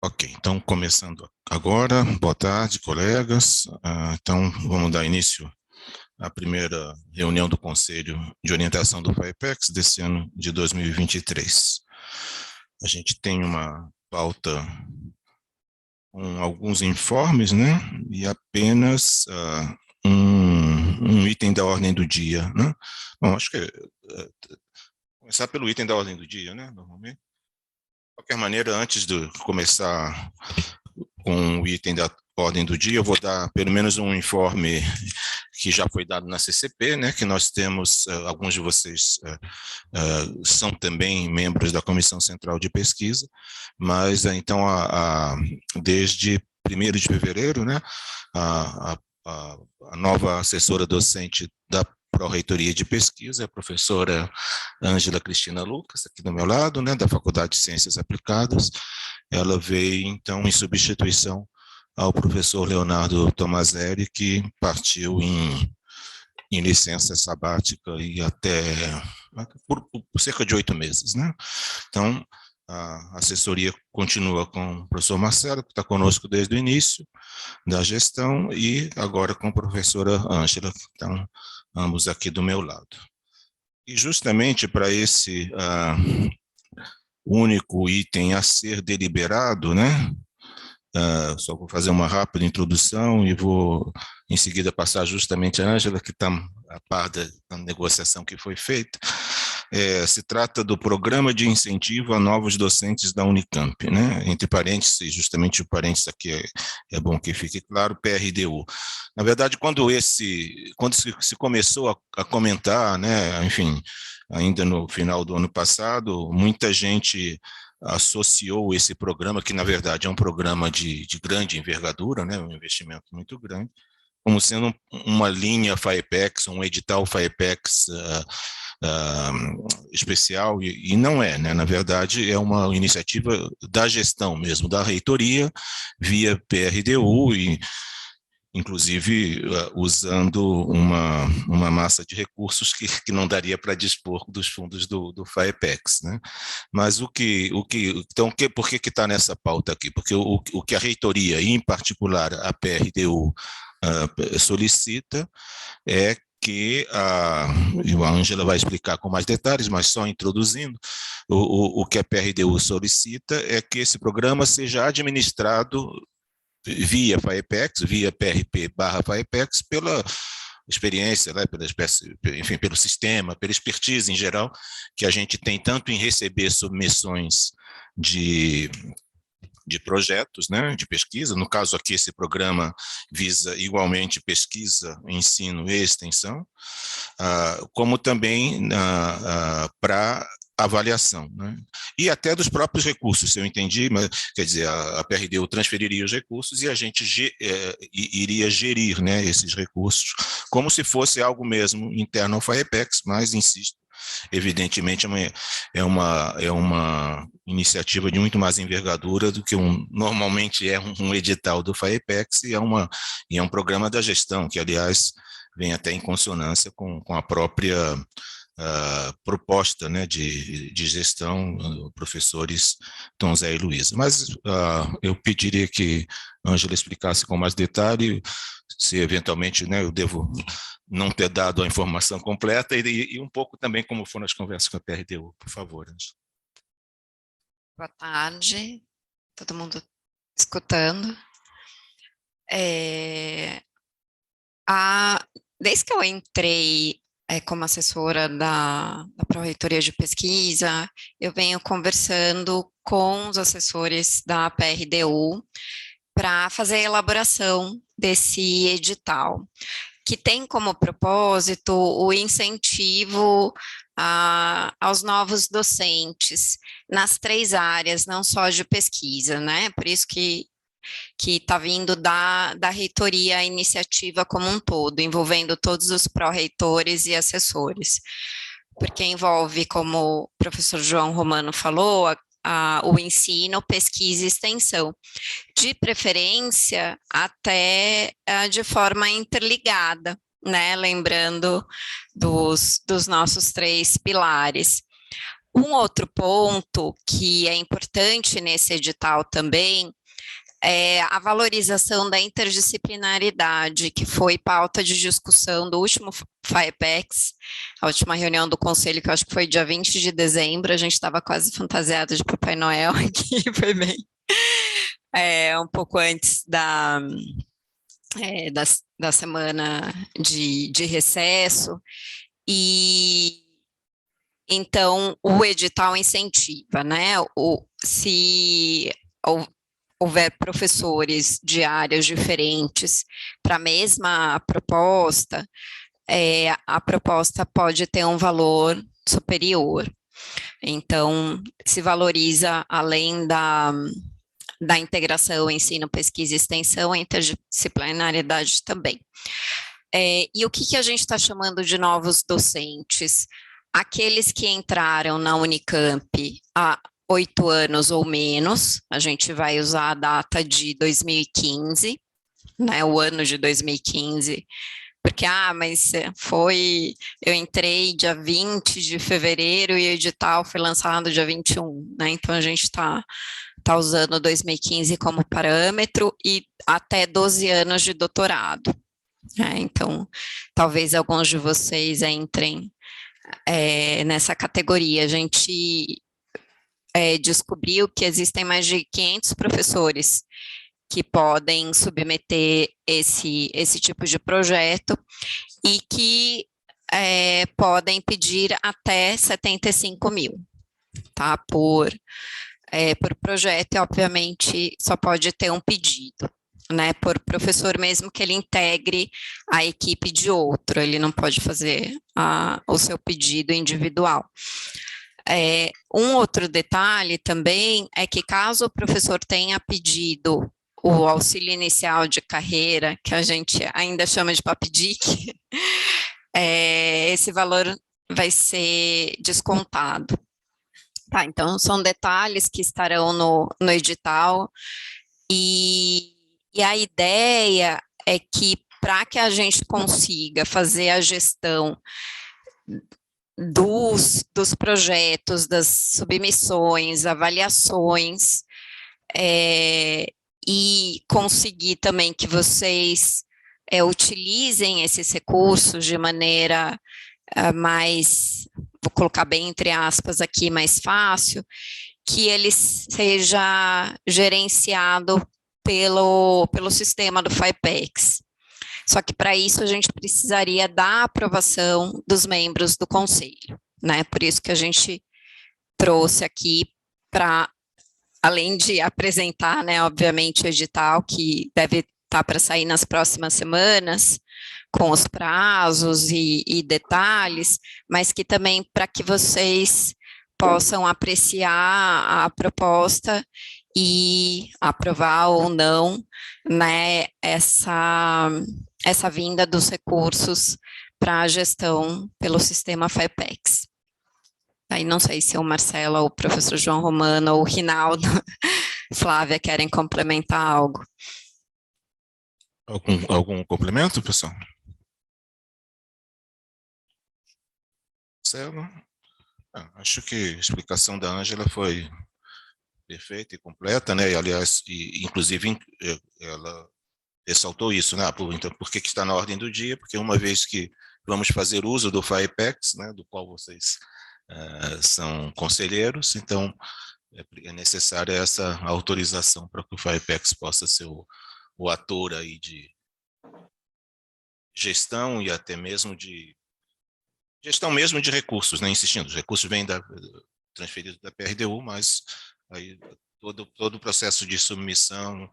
Ok, então começando agora, boa tarde, colegas. Então vamos dar início à primeira reunião do Conselho de Orientação do FAEPEX desse ano de 2023. A gente tem uma pauta com alguns informes, né, e apenas um item da ordem do dia, né? Bom, acho que começar pelo item da ordem do dia, né, normalmente. De qualquer maneira, antes de começar com o item da ordem do dia, eu vou dar pelo menos um informe que já foi dado na CCP, né, que nós temos, alguns de vocês são também membros da Comissão Central de Pesquisa, mas então desde 1º de fevereiro, né, a nova assessora docente da Pró-Reitoria de Pesquisa, a professora Ângela Cristina Lucas, aqui do meu lado, né, da Faculdade de Ciências Aplicadas. Ela veio, então, em substituição ao professor Leonardo Tomazelli, que partiu em licença sabática e até por cerca de 8 meses, né? Então, a assessoria continua com o professor Marcelo, que está conosco desde o início da gestão, e agora com a professora Ângela, que estão ambos aqui do meu lado. E justamente para esse único item a ser deliberado, né? Só vou fazer uma rápida introdução e vou em seguida passar justamente a Ângela, que está a par da negociação que foi feita. Se trata do Programa de Incentivo a Novos Docentes da Unicamp, né? Entre parênteses, justamente o parênteses aqui é bom que fique claro, PRDU. Na verdade, quando se começou a comentar, né, enfim, ainda no final do ano passado, muita gente associou esse programa, que na verdade é um programa de grande envergadura, né, um investimento muito grande, como sendo uma linha FAEPEX, um edital FAEPEX especial, e não é, né? Na verdade é uma iniciativa da gestão mesmo, da reitoria, via PRDU, e inclusive usando uma massa de recursos que não daria para dispor dos fundos do FAEPEX, né? Mas então, por que está nessa pauta aqui? Porque o que a reitoria, e em particular a PRDU, solicita é que a Ângela vai explicar com mais detalhes, mas só introduzindo, o que a PRDU solicita é que esse programa seja administrado via FAEPEX, via PRP/FAEPEX, pela experiência, né, enfim, pelo sistema, pela expertise em geral, que a gente tem tanto em receber submissões de projetos, né, de pesquisa. No caso aqui, esse programa visa igualmente pesquisa, ensino e extensão, como também para avaliação, né? E até dos próprios recursos, se eu entendi, mas, quer dizer, a PRDU transferiria os recursos e a gente iria gerir, né, esses recursos, como se fosse algo mesmo interno ao FAEPEX, mas, insisto, evidentemente é uma iniciativa de muito mais envergadura do que normalmente é um edital do FAEPEX, e é um programa da gestão, que, aliás, vem até em consonância com a própria proposta, né, de gestão, professores Tom Zé e Luísa. Mas eu pediria que a Ângela explicasse com mais detalhe, se eventualmente, né, eu devo não ter dado a informação completa, e um pouco também como foram as conversas com a PRDU, por favor, Ângela. Boa tarde, todo mundo escutando. Desde que eu entrei como assessora da Pró-Reitoria de Pesquisa, eu venho conversando com os assessores da PRDU para fazer a elaboração desse edital, que tem como propósito o incentivo aos novos docentes nas 3 áreas, não só de pesquisa, né? Por isso que está vindo da reitoria a iniciativa como um todo, envolvendo todos os pró-reitores e assessores, porque envolve, como o professor João Romano falou, o ensino, pesquisa e extensão, de preferência até de forma interligada, né? Lembrando dos nossos 3 pilares. Um outro ponto que é importante nesse edital também é a valorização da interdisciplinaridade, que foi pauta de discussão do último FAEPEX, a última reunião do conselho, que eu acho que foi dia 20 de dezembro, a gente estava quase fantasiado de Papai Noel aqui, foi bem um pouco antes da semana de recesso, e então o edital incentiva, né? Se houver professores de áreas diferentes para a mesma proposta, a proposta pode ter um valor superior. Então, se valoriza, além da integração, ensino, pesquisa e extensão, a interdisciplinaridade também. E o que a gente está chamando de novos docentes? Aqueles que entraram na Unicamp há 8 anos ou menos, a gente vai usar a data de 2015, né, o ano de 2015, porque, mas eu entrei dia 20 de fevereiro e o edital foi lançado dia 21, né, então a gente está usando 2015 como parâmetro e até 12 anos de doutorado. Então, talvez alguns de vocês entrem nessa categoria. A gente descobriu que existem mais de 500 professores que podem submeter esse tipo de projeto e que podem pedir até 75 mil, tá? Por projeto, e obviamente só pode ter um pedido, né? Por professor, mesmo que ele integre a equipe de outro, ele não pode fazer o seu pedido individual. Um outro detalhe também é que, caso o professor tenha pedido o auxílio inicial de carreira, que a gente ainda chama de PAPDIC, esse valor vai ser descontado. Tá, então são detalhes que estarão no edital, e a ideia é que, para que a gente consiga fazer a gestão dos projetos, das submissões, avaliações, e conseguir também que vocês utilizem esses recursos de maneira mais, vou colocar bem entre aspas aqui, mais fácil, que ele seja gerenciado pelo sistema do FAEPEX. Só que, para isso, a gente precisaria da aprovação dos membros do conselho, né? Por isso que a gente trouxe aqui para, além de apresentar, né, obviamente, o edital, que deve estar para sair nas próximas semanas, com os prazos e detalhes, mas que também, para que vocês possam apreciar a proposta e aprovar ou não, né, essa vinda dos recursos para a gestão pelo sistema FAEPEX. Aí não sei se o Marcelo, ou o professor João Romano, ou o Rinaldo, Flávia, querem complementar algo. Algum complemento, pessoal? Marcelo? Acho que a explicação da Ângela foi perfeita e completa, né? E, aliás, inclusive, ela ressaltou isso, né? Então, por que está na ordem do dia? Porque, uma vez que vamos fazer uso do FAEPEX, né, do qual vocês são conselheiros, então é necessária essa autorização para que o FAEPEX possa ser o ator aí de gestão e até mesmo de gestão mesmo de recursos, né? Insistindo, os recursos vêm transferidos da PRDU, mas aí todo o processo de submissão,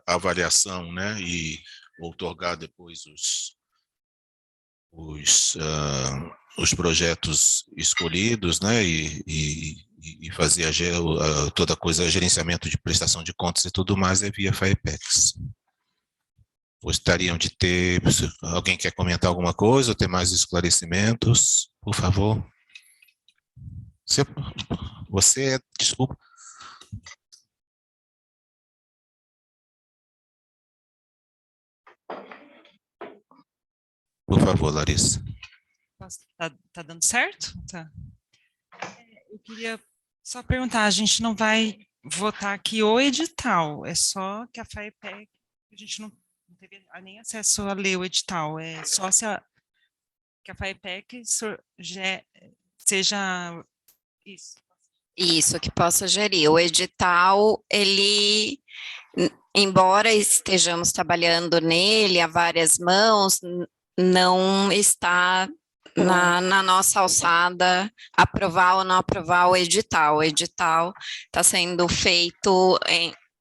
avaliação, né, e outorgar depois os projetos escolhidos, né, e fazer toda a coisa, gerenciamento de prestação de contas e tudo mais é via FAEPEX. Gostariam de ter, alguém quer comentar alguma coisa, ou ter mais esclarecimentos, por favor? Desculpa. Por favor, Larissa. Tá dando certo? Tá. Eu queria só perguntar, a gente não vai votar aqui o edital, é só que a FAEPEC, a gente não teve nem acesso a ler o edital, é só se que a FAEPEC seja isso. Isso, que possa gerir. O edital, embora estejamos trabalhando nele a várias mãos, não está na nossa alçada aprovar ou não aprovar o edital. O edital está sendo feito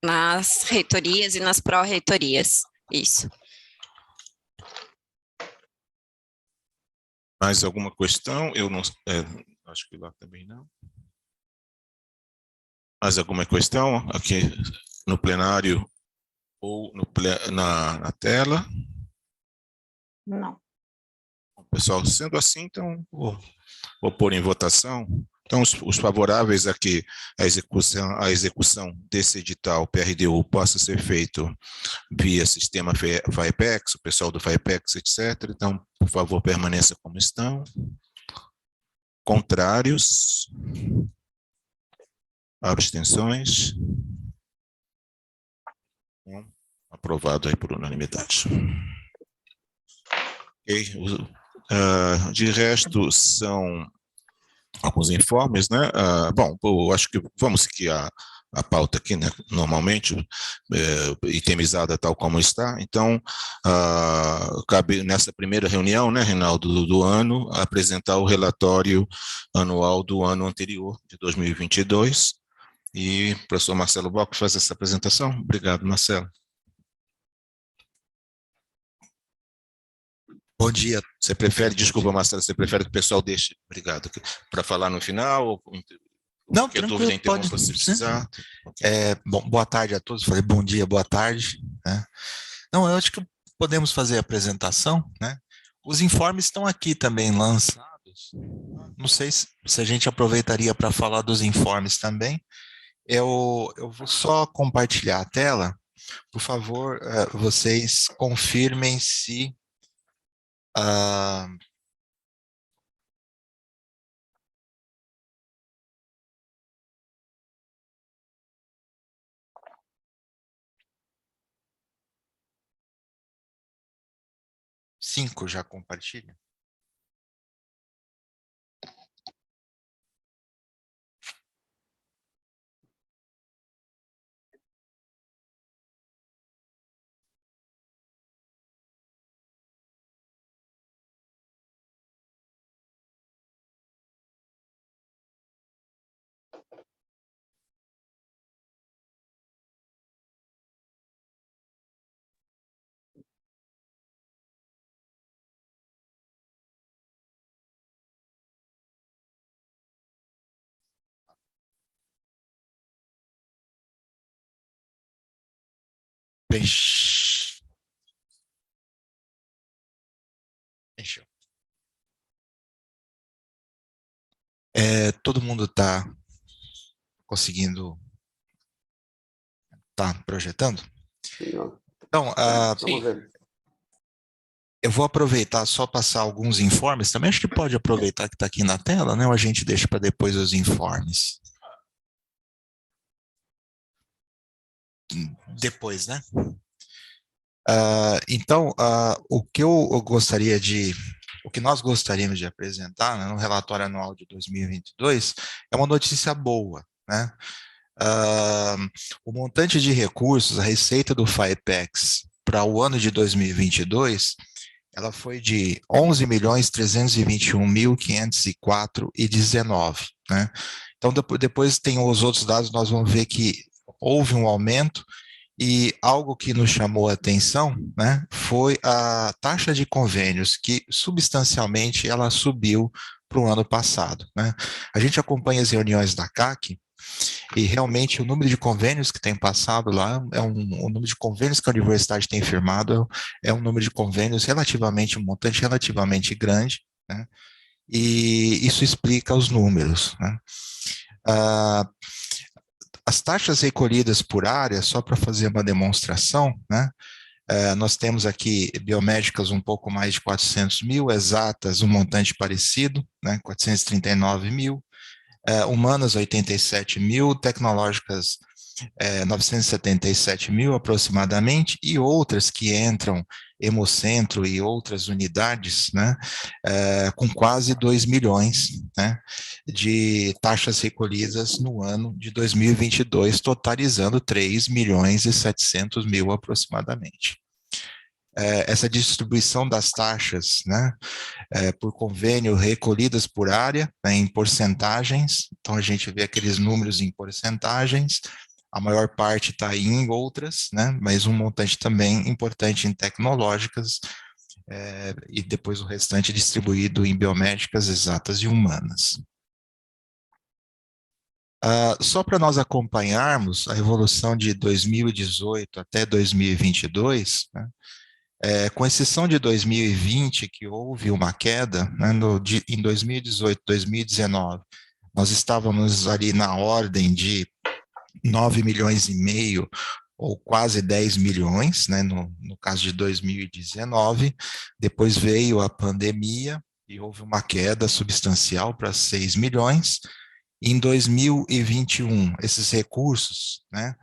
nas reitorias e nas pró-reitorias. Isso. Mais alguma questão? Eu não, acho que lá também não. Mais alguma questão aqui no plenário ou na tela? Não. Pessoal, sendo assim, então vou pôr em votação. Então, os favoráveis a que a execução desse edital PRDU possa ser feito via sistema FAEPEX, o pessoal do FAEPEX, etc. Então, por favor, permaneça como estão. Contrários? Abstenções? Aprovado aí por unanimidade. Ok. De resto, são alguns informes, né? Bom, eu acho que vamos seguir a pauta aqui, né? Normalmente, itemizada tal como está. Então, cabe nessa primeira reunião, né, Reinaldo, do ano, apresentar o relatório anual do ano anterior, de 2022. E o professor Marcelo Bock faz essa apresentação. Obrigado, Marcelo. Bom dia. Você prefere, desculpa, Marcelo, você prefere que o pessoal deixe, obrigado, para falar no final? Ou, não, qualquer dúvida, pode, se precisar. Bom, boa tarde a todos, falei bom dia, boa tarde. Né? Não, eu acho que podemos fazer a apresentação, né? Os informes estão aqui também lançados. Não sei se a gente aproveitaria para falar dos informes também. Eu vou só compartilhar a tela. Por favor, vocês confirmem se... Cinco já compartilha? Fechou. Todo mundo está conseguindo... Está projetando? Então, eu vou aproveitar só passar alguns informes. Também acho que pode aproveitar que está aqui na tela, né? Ou a gente deixa para depois os informes? Depois, né? Então, o que o que nós gostaríamos de apresentar, né, no relatório anual de 2022 é uma notícia boa, né? O montante de recursos, a receita do FAEPEX para o ano de 2022, ela foi de 11.321.504,19, né? Então, depois tem os outros dados, nós vamos ver que houve um aumento. E algo que nos chamou a atenção, né, foi a taxa de convênios, que substancialmente ela subiu para o ano passado, né? A gente acompanha as reuniões da CAC e realmente o número de convênios que tem passado lá, o número de convênios que a universidade tem firmado é um número de convênios relativamente, um montante relativamente grande, né? E isso explica os números, né? As taxas recolhidas por área, só para fazer uma demonstração, né? Nós temos aqui biomédicas um pouco mais de 400 mil, exatas um montante parecido, né, 439 mil, humanas 87 mil, tecnológicas 977 mil aproximadamente, e outras que entram, Hemocentro e outras unidades, né, com quase 2 milhões, né, de taxas recolhidas no ano de 2022, totalizando 3 milhões e 700 mil aproximadamente. Essa distribuição das taxas, né, por convênio recolhidas por área, né, em porcentagens, então a gente vê aqueles números em porcentagens, a maior parte está em outras, né, mas um montante também importante em tecnológicas, e depois o restante distribuído em biomédicas, exatas e humanas. Só para nós acompanharmos a evolução de 2018 até 2022, né, com exceção de 2020, que houve uma queda, né, em 2018, 2019, nós estávamos ali na ordem de 9 milhões e meio, ou quase 10 milhões, né, no caso de 2019, depois veio a pandemia e houve uma queda substancial para 6 milhões. Em 2021, esses recursos, né,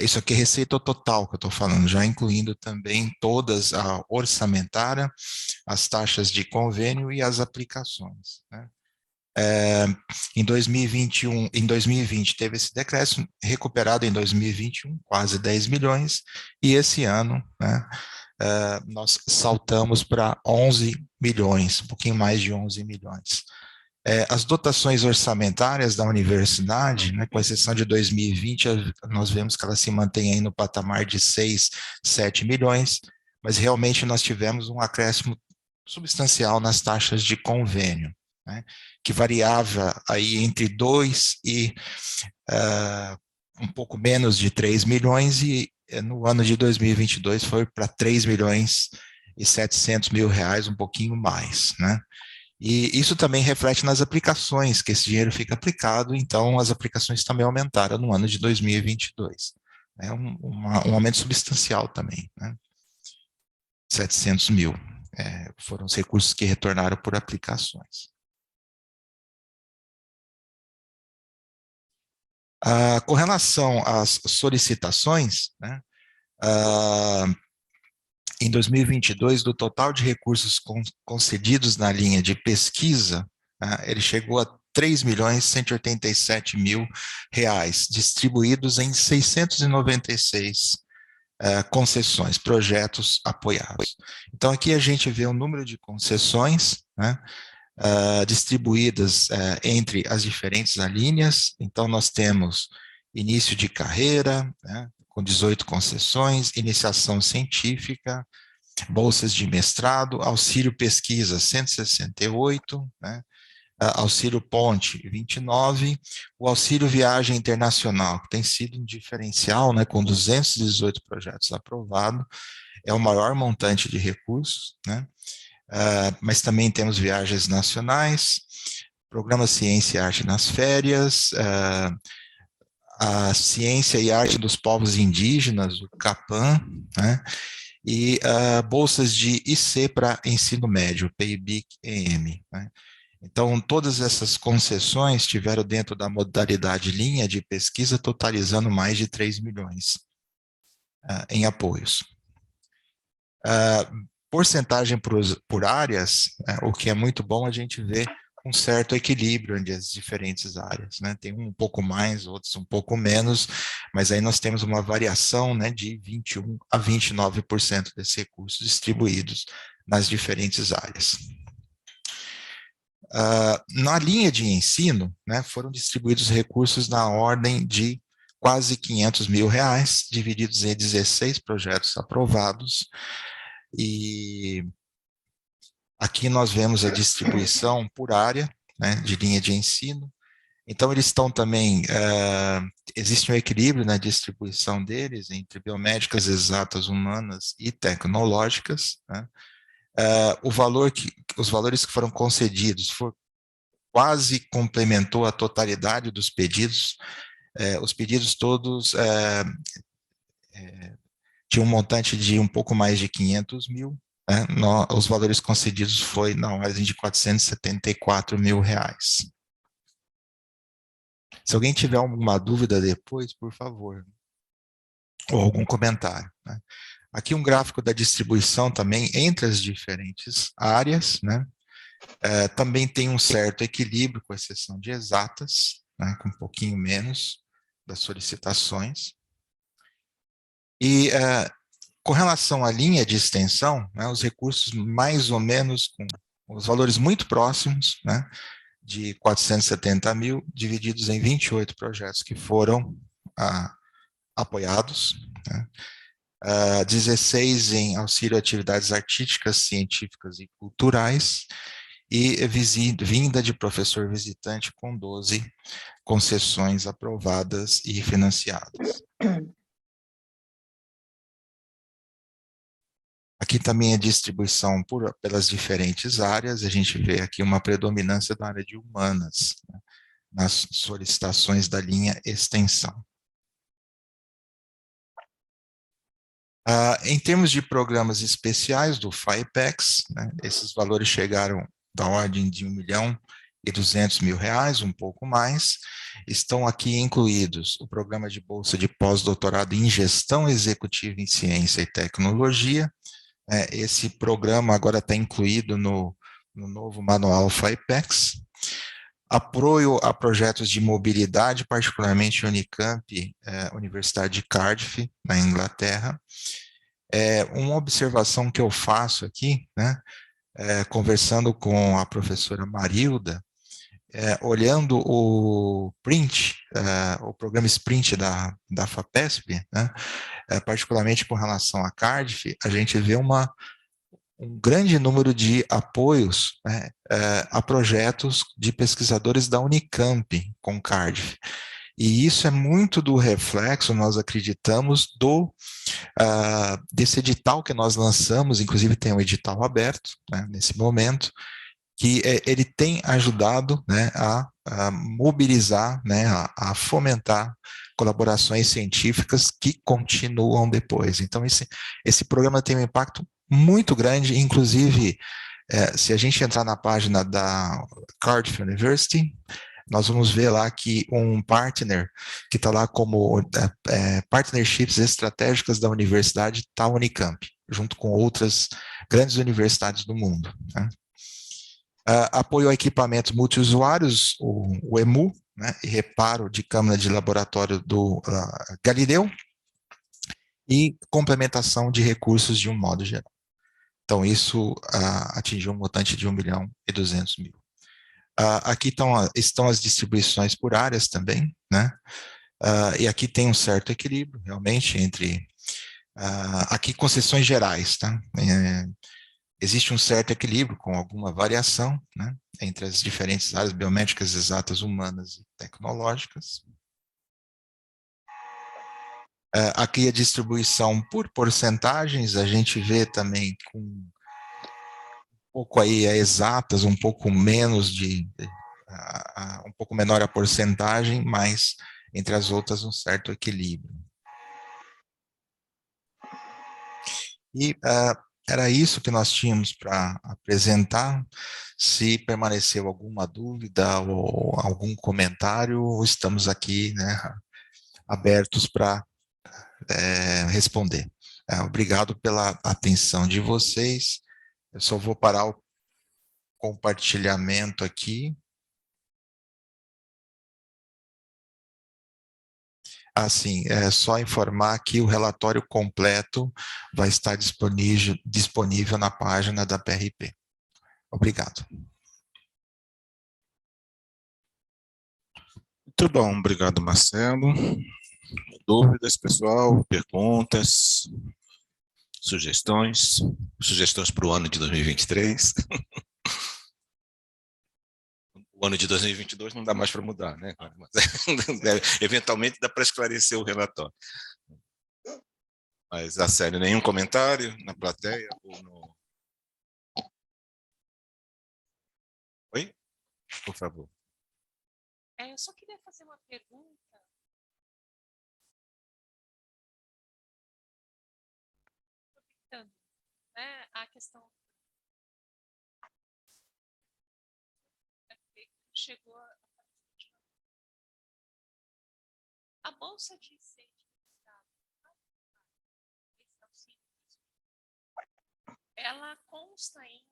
isso aqui é receita total que eu estou falando, já incluindo também todas a orçamentária, as taxas de convênio e as aplicações, né. Em 2020 teve esse decréscimo, recuperado em 2021, quase 10 milhões, e esse ano, né, nós saltamos para 11 milhões, um pouquinho mais de 11 milhões. As dotações orçamentárias da universidade, né, com exceção de 2020, nós vemos que ela se mantém aí no patamar de 6, 7 milhões, mas realmente nós tivemos um acréscimo substancial nas taxas de convênio, né, que variava aí entre 2 e um pouco menos de 3 milhões, e no ano de 2022 foi para 3 milhões e 700 mil reais, um pouquinho mais, né. E isso também reflete nas aplicações, que esse dinheiro fica aplicado, então as aplicações também aumentaram no ano de 2022. É um aumento substancial também, né? 700 mil foram os recursos que retornaram por aplicações. Com relação às solicitações, né, em 2022, do total de recursos concedidos na linha de pesquisa, ele chegou a 3.187.000 reais, distribuídos em 696 concessões, projetos apoiados. Então, aqui a gente vê o número de concessões, né, distribuídas entre as diferentes alíneas. Então, nós temos início de carreira, né, com 18 concessões, iniciação científica, bolsas de mestrado, auxílio pesquisa 168, né, auxílio ponte 29, o auxílio viagem internacional, que tem sido um diferencial, né, com 218 projetos aprovados, é o maior montante de recursos, né, mas também temos viagens nacionais, programa Ciência e Arte nas Férias, a Ciência e Arte dos Povos Indígenas, o CAPAN, né, e bolsas de IC para ensino médio, PIBIC-EM, né. Então, todas essas concessões estiveram dentro da modalidade linha de pesquisa, totalizando mais de 3 milhões em apoios. Porcentagem por áreas, o que é muito bom a gente ver um certo equilíbrio entre as diferentes áreas, né? Tem um pouco mais, outros um pouco menos, mas aí nós temos uma variação, né, de 21% a 29% desses recursos distribuídos nas diferentes áreas. Na linha de ensino, né, foram distribuídos recursos na ordem de quase 500 mil reais, divididos em 16 projetos aprovados, e aqui nós vemos a distribuição por área, né, de linha de ensino. Então, eles estão também, existe um equilíbrio na distribuição deles entre biomédicas, exatas, humanas e tecnológicas, né. Os valores que foram concedidos quase complementou a totalidade dos pedidos. Os pedidos todos tinha um montante de um pouco mais de 500 mil, né? Os valores concedidos foi na ordem de 474 mil reais. Se alguém tiver alguma dúvida depois, por favor, ou algum comentário, né? Aqui um gráfico da distribuição também entre as diferentes áreas, né? Também tem um certo equilíbrio, com exceção de exatas, né? Com um pouquinho menos das solicitações. E com relação à linha de extensão, né, os recursos mais ou menos com os valores muito próximos, né, de 470 mil, divididos em 28 projetos que foram apoiados, né, 16 em auxílio a atividades artísticas, científicas e culturais, e vinda de professor visitante com 12 concessões aprovadas e financiadas. Aqui também a distribuição pelas diferentes áreas, a gente vê aqui uma predominância da área de humanas, né, nas solicitações da linha extensão. Em termos de programas especiais do FAIPEX, né, esses valores chegaram da ordem de R$ 1.200.000, um pouco mais. Estão aqui incluídos o programa de bolsa de pós-doutorado em gestão executiva em ciência e tecnologia. Esse programa agora está incluído no novo manual FAIPEX. Apoio a projetos de mobilidade, particularmente Unicamp, Universidade de Cardiff, na Inglaterra. Uma observação que eu faço aqui, né, conversando com a professora Marilda, olhando o print, o programa Sprint da FAPESP, né, particularmente com relação a Cardiff, a gente vê um grande número de apoios, né, a projetos de pesquisadores da Unicamp com Cardiff. E isso é muito do reflexo, nós acreditamos, desse edital que nós lançamos, inclusive tem um edital aberto, né, nesse momento, que ele tem ajudado, né, a mobilizar, né, a fomentar colaborações científicas que continuam depois. Então, esse programa tem um impacto muito grande, inclusive, se a gente entrar na página da Cardiff University, nós vamos ver lá que um partner, que está lá como partnerships estratégicas da universidade, está a Unicamp, junto com outras grandes universidades do mundo, né? Apoio a equipamentos multiusuários, o EMU, né, e reparo de câmara de laboratório do Galileu, e complementação de recursos de um modo geral. Então, isso atingiu um montante de 1.200.000. Aqui estão as distribuições por áreas também, né? E aqui tem um certo equilíbrio, realmente, entre aqui concessões gerais, tá? Existe um certo equilíbrio, com alguma variação, né, entre as diferentes áreas biomédicas, exatas, humanas e tecnológicas. Aqui a distribuição por porcentagens, a gente vê também com um pouco aí exatas, um pouco menos um pouco menor a porcentagem, mas entre as outras um certo equilíbrio. E era isso que nós tínhamos para apresentar. Se permaneceu alguma dúvida ou algum comentário, estamos aqui, né, abertos para responder. Obrigado pela atenção de vocês. Eu só vou parar o compartilhamento aqui. Assim, é só informar que o relatório completo vai estar disponível na página da PRP. Obrigado. Muito bom, obrigado, Marcelo. Dúvidas, pessoal? Perguntas? Sugestões? Sugestões para o ano de 2023? O ano de 2022 não dá mais para mudar, né? Mas, eventualmente dá para esclarecer o relatório. Mas, a sério, nenhum comentário na plateia? Ou no... Oi? Por favor. Eu só queria fazer uma pergunta. né, a questão chegou a bolsa de incêndio ela consta ainda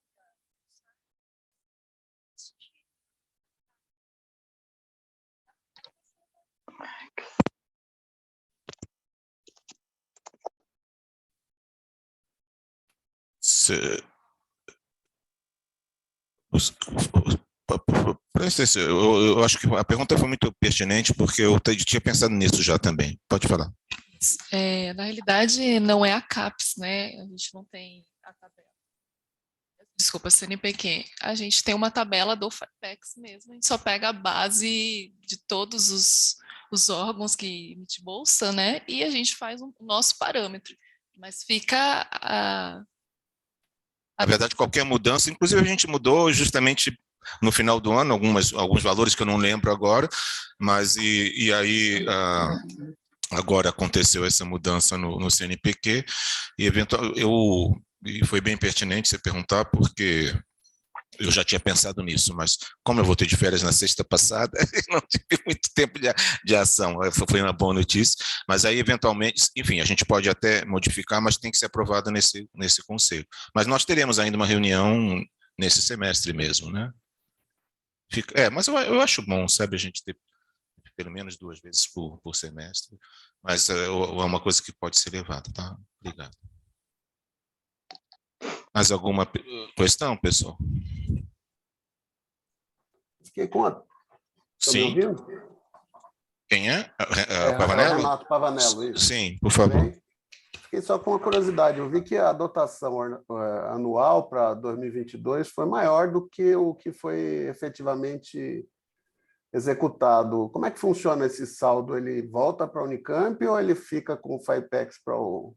Presta atenção, eu acho que a pergunta foi muito pertinente, porque eu tinha pensado nisso já também. Pode falar. na realidade, não é a CAPES, né? A gente não tem a tabela. Desculpa, CNPq. A gente tem uma tabela do FAPEX mesmo, a gente só pega a base de todos os órgãos que emitem bolsa, né? E a gente faz o nosso parâmetro. Mas fica Na verdade, qualquer mudança, inclusive a gente mudou justamente no final do ano, alguns valores que eu não lembro agora, mas e aí agora aconteceu essa mudança no CNPq, e foi bem pertinente você perguntar, porque eu já tinha pensado nisso, mas como eu voltei de férias na sexta passada, não tive muito tempo de ação, foi uma boa notícia, mas aí eventualmente, enfim, a gente pode até modificar, mas tem que ser aprovado nesse conselho. Mas nós teremos ainda uma reunião nesse semestre mesmo, né? Mas eu acho bom, sabe, a gente ter pelo menos 2 vezes por semestre, mas é uma coisa que pode ser levada, tá? Obrigado. Mais alguma questão, pessoal? Fiquei com a... Estão me Sim. ouvindo? Quem é? É o Pavanello? Renato Pavanello, isso. Sim, por favor. Bem, fiquei só com uma curiosidade. Eu vi que a dotação anual para 2022 foi maior do que o que foi efetivamente executado. Como é que funciona esse saldo? Ele volta para a Unicamp ou ele fica com o FAPEX para o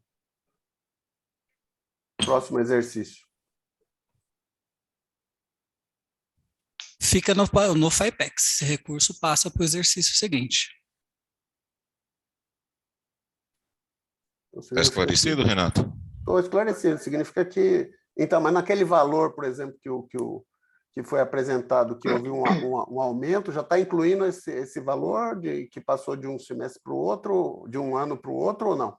próximo exercício? Fica no FAPEX. Esse recurso passa para o exercício seguinte. Está esclarecido, Renato? Estou esclarecido. Significa que... Então, mas naquele valor, por exemplo, que foi apresentado, que houve um aumento, já está incluindo esse valor que passou de um semestre para o outro, de um ano para o outro, ou não?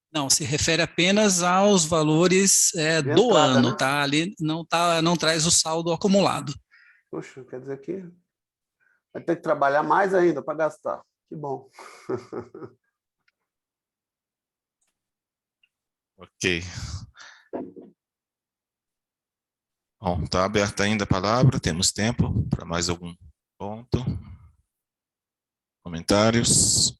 Não, se refere apenas aos valores do entrada, ano, né? tá? Ali não traz o saldo acumulado. Puxa, quer dizer que vai ter que trabalhar mais ainda para gastar. Que bom. Ok. Bom, está aberta ainda a palavra, temos tempo para mais algum ponto. Comentários?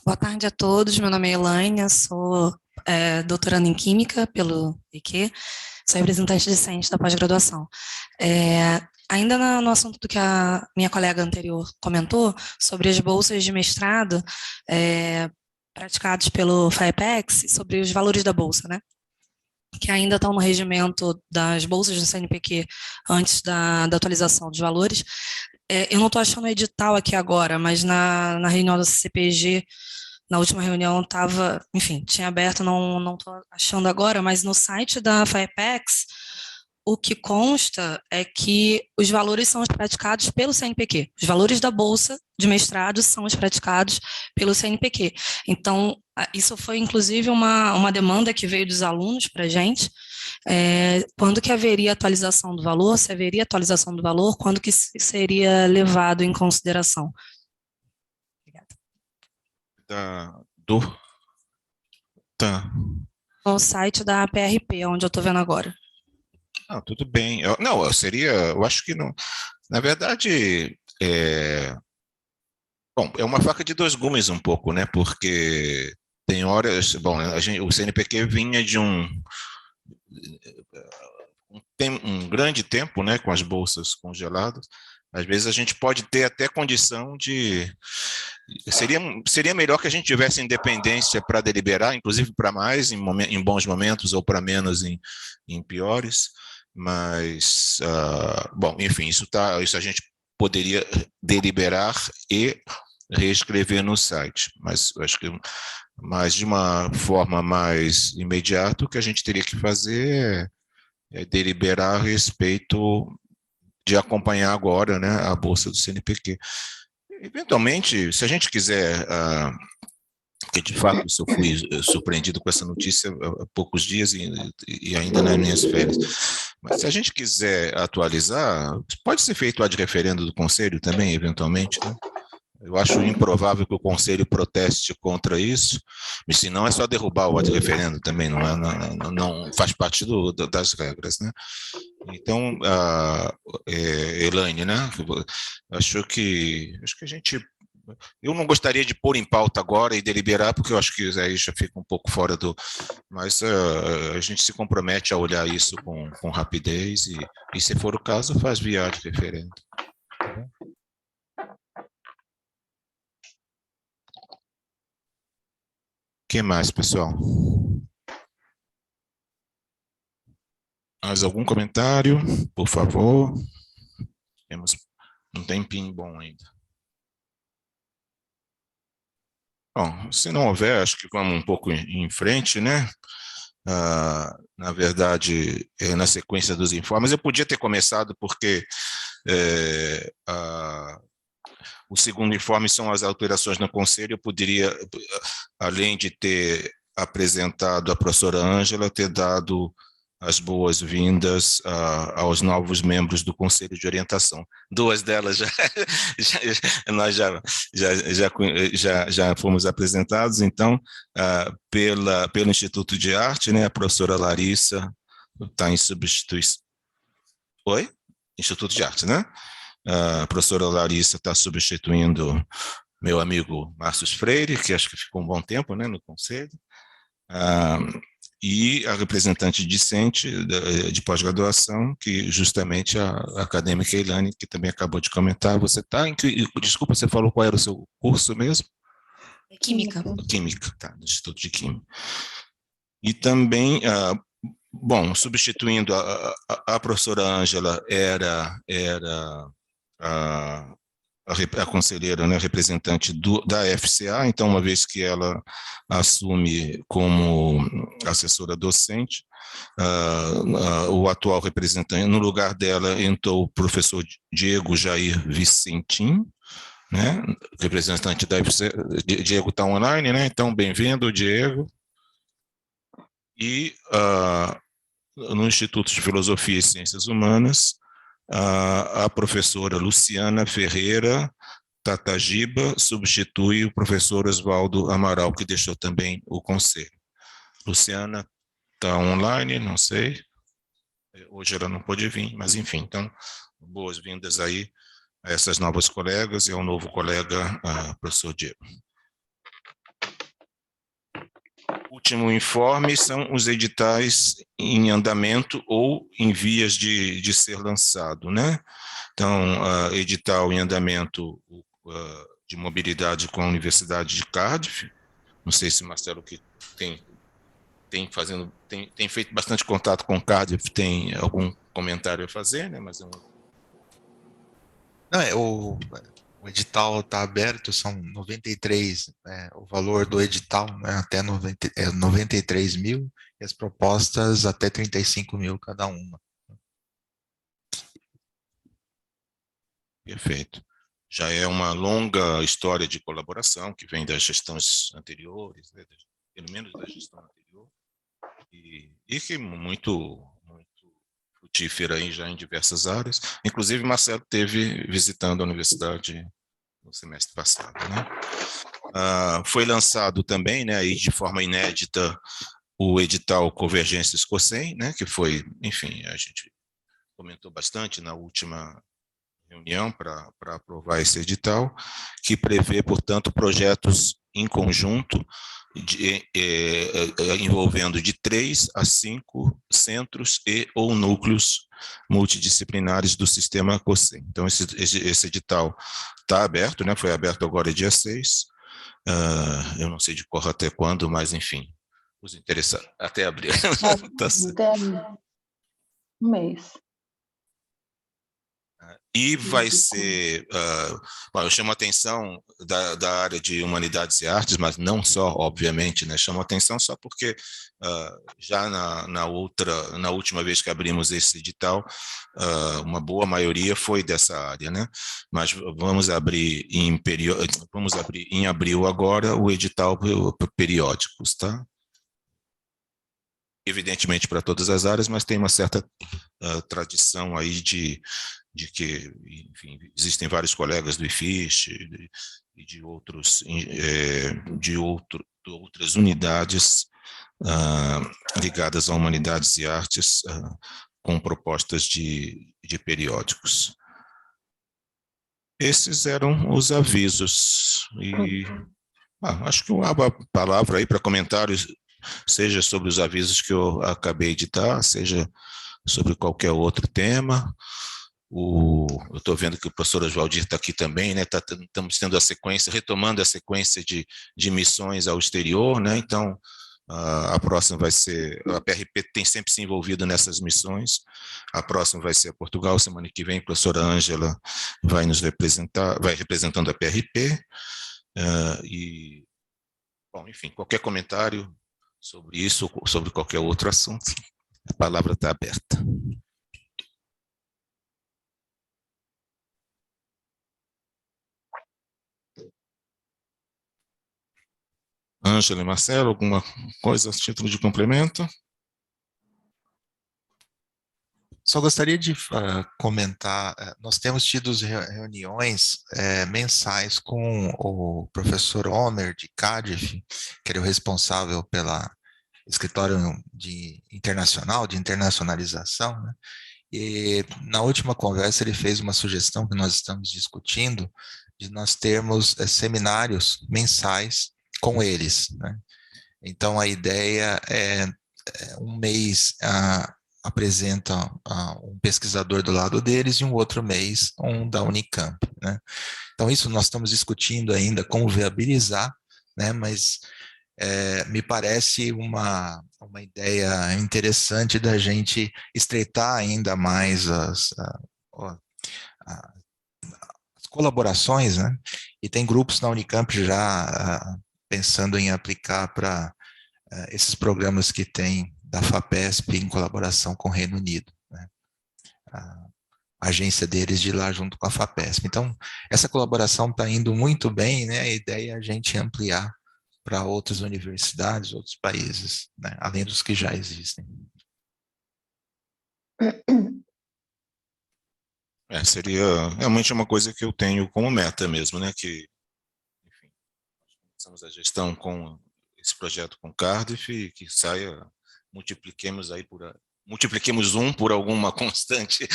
Boa tarde a todos, meu nome é Elaine, eu sou doutoranda em Química pelo IQ, sou representante discente da pós-graduação. Ainda no assunto do que a minha colega anterior comentou, sobre as bolsas de mestrado praticadas pelo FAPEX, sobre os valores da bolsa, né? Que ainda estão no regimento das bolsas do CNPq antes da atualização dos valores. Eu não estou achando o edital aqui agora, mas na reunião da CCPG, na última reunião estava, enfim, tinha aberto, não estou achando agora, mas no site da FAPEX, o que consta é que os valores são os praticados pelo CNPq. Os valores da bolsa de mestrado são os praticados pelo CNPq. Então, isso foi, inclusive, uma demanda que veio dos alunos para a gente. Quando que haveria atualização do valor? Se haveria atualização do valor, quando que seria levado em consideração? Obrigada. Tá. No site da PRP, onde eu estou vendo agora. Tudo bem. Eu acho que não. Na verdade, bom, é uma faca de 2 gumes um pouco, né? Porque tem horas, bom, o CNPq vinha de um grande tempo, né, com as bolsas congeladas. Às vezes a gente pode ter até condição de... Seria melhor que a gente tivesse independência para deliberar, inclusive para mais em bons momentos ou para menos em piores, mas, bom, enfim, isso a gente poderia deliberar e reescrever no site, mas eu acho que de uma forma mais imediata, o que a gente teria que fazer é deliberar a respeito de acompanhar agora, né, a bolsa do CNPq. Eventualmente, se a gente quiser, porque de fato eu fui surpreendido com essa notícia há poucos dias e ainda nas minhas férias, mas se a gente quiser atualizar, pode ser feito ad referendo do Conselho também, eventualmente, né? Eu acho improvável que o Conselho proteste contra isso, e se não é só derrubar o ad referendo também, não faz parte das regras, né? Então, Elaine, né? Acho que a gente... Eu não gostaria de pôr em pauta agora e deliberar, porque eu acho que aí já fica um pouco fora do... Mas a gente se compromete a olhar isso com rapidez e, se for o caso, faz via ad referendo. Tá bom? O que mais, pessoal? Mais algum comentário, por favor? Temos um tempinho bom ainda. Bom, se não houver, acho que vamos um pouco em frente, né? Na verdade, na sequência dos informes, eu podia ter começado porque o segundo informe são as alterações no Conselho. Eu poderia, além de ter apresentado a professora Ângela, ter dado as boas-vindas aos novos membros do Conselho de Orientação. Duas delas nós já fomos apresentados, então, pelo Instituto de Arte, né, a professora Larissa está em substituição. Oi? Instituto de Arte, né? A professora Larissa está substituindo meu amigo Márcio Freire, que acho que ficou um bom tempo, né, no Conselho. E a representante discente de pós-graduação, que justamente a acadêmica Elaine, que também acabou de comentar. Você está em que... Desculpa, você falou qual era o seu curso mesmo? Química. Química, tá, do Instituto de Química. E também, bom, substituindo a professora Ângela era a conselheira, né, representante da FCA, então, uma vez que ela assume como assessora docente, o atual representante, no lugar dela entrou o professor Diego Jair Vicentim, né, representante da FCA. Diego está online, né, então, bem-vindo, Diego. E no Instituto de Filosofia e Ciências Humanas, a professora Luciana Ferreira Tatagiba substitui o professor Oswaldo Amaral, que deixou também o Conselho. Luciana está online, não sei, hoje ela não pôde vir, mas enfim, então, boas-vindas aí a essas novas colegas e ao novo colega, professor Diego. Último informe são os editais em andamento ou em vias de ser lançado, né? Então, edital em andamento de mobilidade com a Universidade de Cardiff. Não sei se Marcelo, que tem feito bastante contato com Cardiff, tem algum comentário a fazer, né? Mas o edital está aberto, são 93, né, o valor do edital, né, até 93 mil, e as propostas até 35 mil cada uma. Perfeito. Já é uma longa história de colaboração que vem das gestões anteriores, né, pelo menos da gestão anterior, e que muito frutífera aí já em diversas áreas. Inclusive, Marcelo esteve visitando a universidade no semestre passado, né? Foi lançado também, né, aí de forma inédita, o edital Convergência Escocem, né, que foi, enfim, a gente comentou bastante na última reunião para aprovar esse edital, que prevê, portanto, projetos em conjunto envolvendo de 3 a 5 centros e ou núcleos multidisciplinares do sistema COSEM. Então, esse edital está aberto, né? Foi aberto agora dia 6, eu não sei de cor até quando, mas, enfim, os interessados, até abril. Até um mês. E vai ser, eu chamo a atenção da área de humanidades e artes, mas não só, obviamente, né? Chamo a atenção só porque já na última vez que abrimos esse edital, uma boa maioria foi dessa área, né? Mas vamos abrir em abril agora o edital por periódicos, tá? Evidentemente para todas as áreas, mas tem uma certa tradição aí de que, enfim, existem vários colegas do IFISH e de outras unidades ligadas a humanidades e artes com propostas de periódicos. Esses eram os avisos. E acho que uma palavra aí para comentários, seja sobre os avisos que eu acabei de dar, seja sobre qualquer outro tema. Eu estou vendo que o professor Oswaldir está aqui também, né? Estamos tendo retomando a sequência de missões ao exterior, né? Então, a próxima vai ser, a PRP tem sempre se envolvido nessas missões. A próxima vai ser a Portugal, semana que vem, a professora Ângela vai nos representar, vai representando a PRP. Bom, enfim, qualquer comentário sobre isso ou sobre qualquer outro assunto, a palavra está aberta. Ângela e Marcelo, alguma coisa a título de complemento? Só gostaria de comentar, nós temos tido reuniões mensais com o professor Homer de Cardiff, que era o responsável pela escritório internacional, de internacionalização, né? E na última conversa ele fez uma sugestão que nós estamos discutindo, de nós termos seminários mensais com eles, né? Então a ideia é um mês apresenta um pesquisador do lado deles e um outro mês um da Unicamp, né? Então isso nós estamos discutindo ainda como viabilizar, né? Mas me parece uma ideia interessante da gente estreitar ainda mais as colaborações, né? E tem grupos na Unicamp já pensando em aplicar para esses programas que tem da FAPESP em colaboração com o Reino Unido, né? A agência deles de lá junto com a FAPESP. Então, essa colaboração está indo muito bem, né? A ideia é a gente ampliar para outras universidades, outros países, né? Além dos que já existem. Seria realmente uma coisa que eu tenho como meta mesmo, né? Que, enfim, começamos a gestão com esse projeto com Cardiff e que saia, multipliquemos um por alguma constante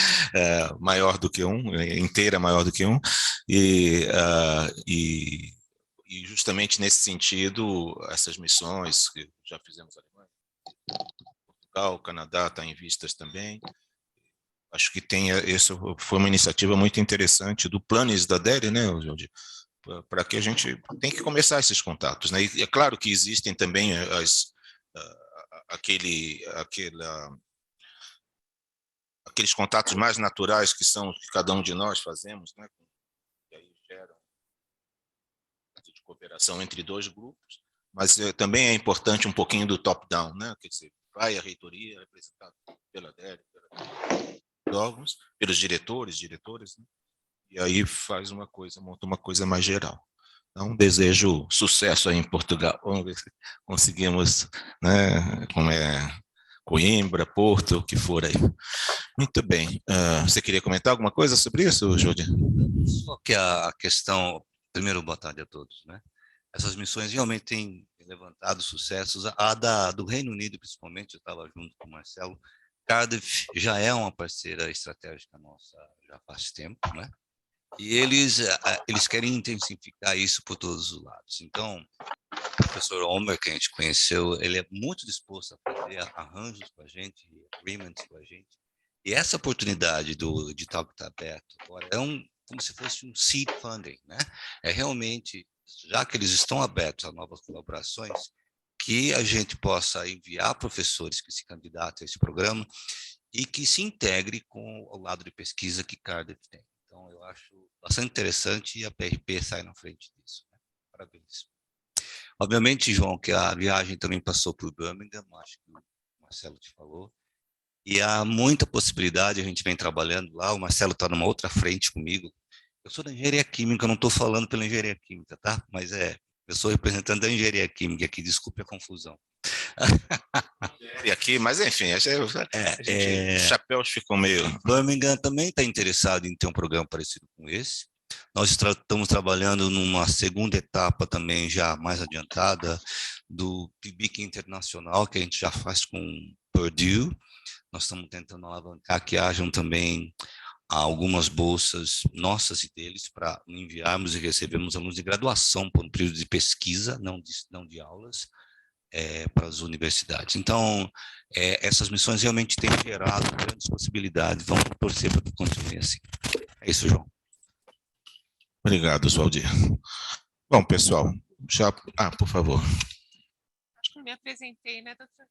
maior do que um, inteira maior do que um, e justamente nesse sentido, essas missões que já fizemos na Alemanha, Portugal, Canadá está em vistas também. Acho que isso foi uma iniciativa muito interessante do Planes da DERE, né, Jordi? Para que a gente tem que começar esses contatos, né? E é claro que existem também aqueles contatos mais naturais que são que cada um de nós fazemos, né? Que aí geram de cooperação entre dois grupos, mas também é importante um pouquinho do top-down, né? Quer dizer, vai a reitoria representada pela DERE, órgãos, pelos diretores, né? E aí monta uma coisa mais geral. Então, desejo sucesso aí em Portugal. Vamos ver se conseguimos, né, como Coimbra, Porto, o que for aí. Muito bem. Você queria comentar alguma coisa sobre isso, Júlia? Só que a questão... Primeiro, boa tarde a todos, né? Essas missões realmente têm levantado sucessos. Do Reino Unido, principalmente, eu estava junto com o Marcelo. Cardiff já é uma parceira estratégica nossa já faz tempo, né? E eles querem intensificar isso por todos os lados. Então, o professor Homer, que a gente conheceu, ele é muito disposto a fazer arranjos com a gente, agreements com a gente. E essa oportunidade do edital que está aberto agora é como se fosse um seed funding, né? É realmente, já que eles estão abertos a novas colaborações, que a gente possa enviar professores que se candidatem a esse programa e que se integre com o lado de pesquisa que Cardiff tem. Então, eu acho bastante interessante e a PRP sai na frente disso, né? Parabéns. Obviamente, João, que a viagem também passou por Birmingham, acho que o Marcelo te falou, e há muita possibilidade, a gente vem trabalhando lá, o Marcelo está numa outra frente comigo. Eu sou da engenharia química, eu não estou falando pela engenharia química, tá? Mas eu sou representante da engenharia química aqui, desculpe a confusão. E aqui, mas enfim, os chapéus ficam meio... Birmingham também está interessado em ter um programa parecido com esse. Nós estamos trabalhando numa segunda etapa também, já mais adiantada, do PIBIC Internacional, que a gente já faz com Purdue. Nós estamos tentando alavancar que hajam também algumas bolsas nossas e deles para enviarmos e recebermos alunos de graduação por um período de pesquisa, não de aulas, para as universidades. Então, essas missões realmente têm gerado grandes possibilidades. Vamos torcer para que continue assim. É isso, João. Obrigado, Oswaldir. Bom, pessoal, por favor. Acho que eu me apresentei, né, doutor?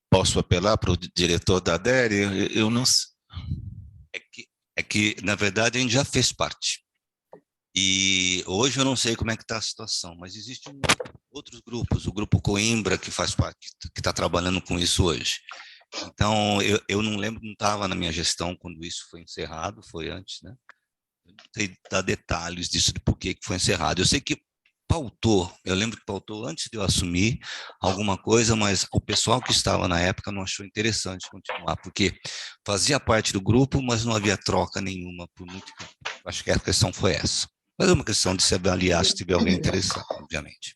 Posso apelar para o diretor da ADERE? Eu não sei. É que, na verdade, a gente já fez parte. E hoje eu não sei como é que está a situação, mas existem outros grupos, o Grupo Coimbra, que faz parte, que está trabalhando com isso hoje. Então, eu não lembro, não estava na minha gestão quando isso foi encerrado, foi antes, né? Eu não sei dar detalhes disso, de por que foi encerrado. Eu sei que pautou, eu lembro que pautou antes de eu assumir alguma coisa, mas o pessoal que estava na época não achou interessante continuar, porque fazia parte do grupo, mas não havia troca nenhuma por muito tempo. Acho que a questão foi essa. Mas é uma questão de se avaliar se tiver alguém interessado, obviamente.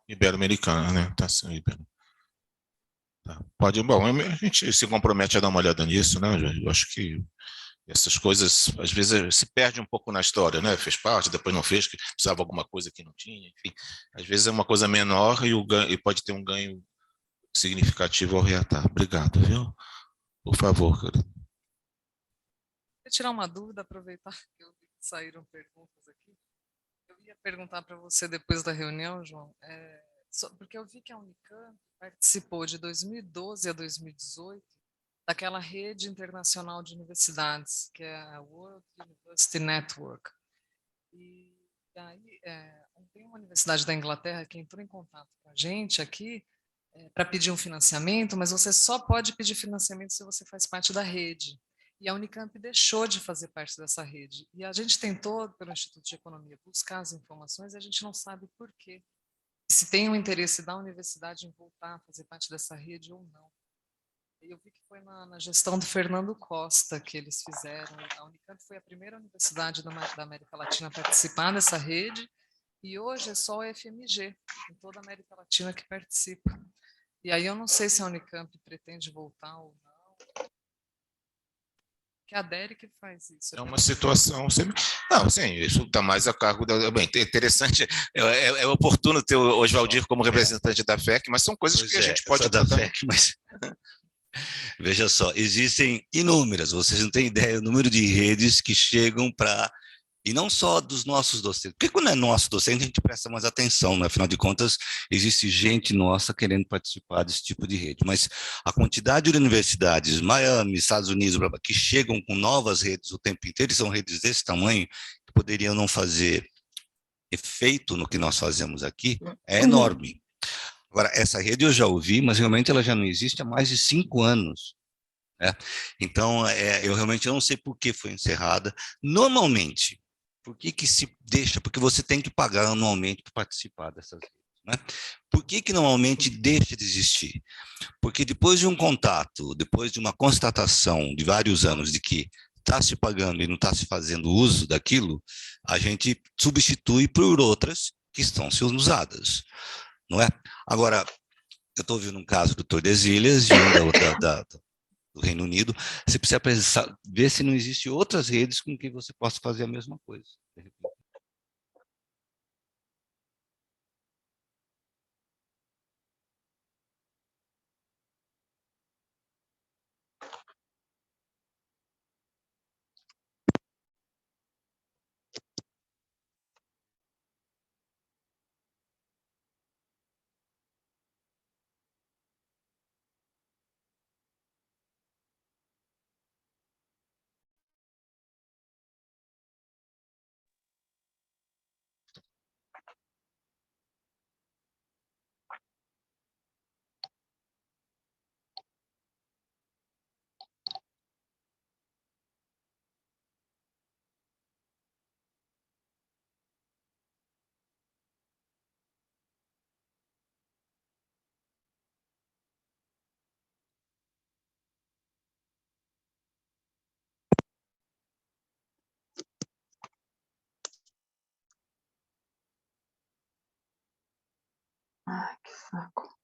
Ibero-Americana, né? Tá sendo Ibero. Tá. Pode, bom, a gente se compromete a dar uma olhada nisso, né? Eu acho que essas coisas, às vezes, se perde um pouco na história, né? Fez parte, depois não fez, que precisava alguma coisa que não tinha, enfim. Às vezes é uma coisa menor e pode ter um ganho significativo ao reatar. Obrigado, viu? Por favor, querido. Vou tirar uma dúvida, aproveitar que eu vi que saíram perguntas aqui. Eu ia perguntar para você depois da reunião, João, porque eu vi que a Unicamp participou de 2012 a 2018 daquela rede internacional de universidades, que é a World University Network. E aí tem uma universidade da Inglaterra que entrou em contato com a gente aqui para pedir um financiamento, mas você só pode pedir financiamento se você faz parte da rede. E a Unicamp deixou de fazer parte dessa rede. E a gente tentou, pelo Instituto de Economia, buscar as informações e a gente não sabe por quê. Se tem um interesse da universidade em voltar a fazer parte dessa rede ou não. Eu vi que foi na gestão do Fernando Costa que eles fizeram. A Unicamp foi a primeira universidade da América Latina a participar dessa rede e hoje é só o FMG, em toda a América Latina, que participa. E aí eu não sei se a Unicamp pretende voltar ou não. Que a ADERE que faz isso. É uma situação... Não, sim, isso está mais a cargo da... Bem, interessante, é oportuno ter o Oswaldir como representante da FEC, mas são coisas que a gente pode... da FEC, mas... Veja só, existem inúmeras, vocês não têm ideia do número de redes que chegam para... E não só dos nossos docentes, porque quando é nosso docente a gente presta mais atenção, né? Afinal de contas, existe gente nossa querendo participar desse tipo de rede, mas a quantidade de universidades, Miami, Estados Unidos, que chegam com novas redes o tempo inteiro, são redes desse tamanho, que poderiam não fazer efeito no que nós fazemos aqui, é enorme. Agora, essa rede eu já ouvi, mas realmente ela já não existe há mais de 5 anos. Né? Então, eu realmente não sei por que foi encerrada. Normalmente, Por que que se deixa? Porque você tem que pagar anualmente para participar dessas redes, né? Por que que normalmente deixa de existir? Porque depois de um contato, depois de uma constatação de vários anos de que está se pagando e não está se fazendo uso daquilo, a gente substitui por outras que estão sendo usadas, não é? Agora, eu estou ouvindo um caso do Tordesilhas, de do Reino Unido, você precisa ver se não existem outras redes com que você possa fazer a mesma coisa. Ai, que saco.